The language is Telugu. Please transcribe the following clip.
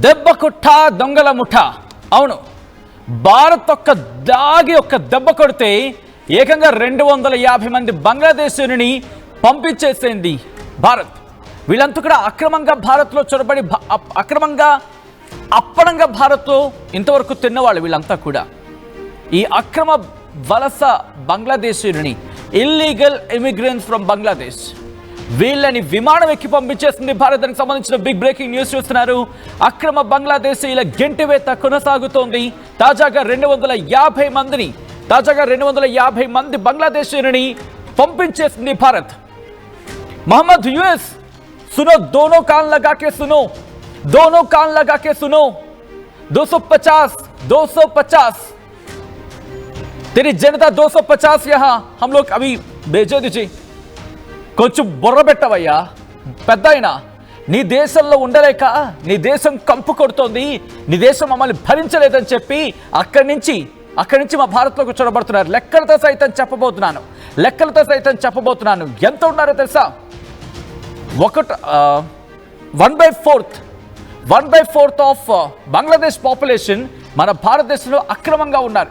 దెబ్బ కుట్ట దొంగల ముఠ. అవును, భారత్ ఒక్క దెబ్బ కొడితే ఏకంగా 250 మంది బంగ్లాదేశీయుని పంపించేసింది భారత్. వీళ్ళంతా కూడా అక్రమంగా భారత్లో చొరబడి అక్రమంగా అప్పనంగా భారత్లో ఇంతవరకు తిన్నవాళ్ళు. వీళ్ళంతా కూడా ఈ అక్రమ వలస బంగ్లాదేశీయుని, ఇల్లీగల్ ఇమిగ్రెంట్స్ ఫ్రమ్ బంగ్లాదేశ్, వీళ్ళని విమానం ఎక్కి పంపించేసింది భారత్. దానికి సంబంధించిన బిగ్ బ్రేకింగ్ న్యూస్ చూస్తున్నారు. అక్రమ బంగ్లాదేశీయుల గెంటివేత కొనసాగుతోంది. తాజాగా 250 మంది బంగ్లాదేశీయుని పంపించేసింది భారత్. मोहम्मद यूएस सुनो, दोनों कान लगा के सुनो, 250 तेरी जनता 250 यहां हम लोग अभी भेजे दीजिए. కొంచెం బుర్ర పెట్టవయ్యా పెద్దయినా. నీ దేశంలో ఉండలేక నీ దేశం కంపు కొడుతోంది, నీ దేశం మమ్మల్ని భరించలేదని చెప్పి అక్కడి నుంచి మా భారత్లోకి చొరబడుతున్నారు. లెక్కలతో సైతం చెప్పబోతున్నాను. ఎంత ఉన్నారో తెలుసా? 1/4 ఆఫ్ బంగ్లాదేశ్ పాపులేషన్ మన భారతదేశంలో అక్రమంగా ఉన్నారు.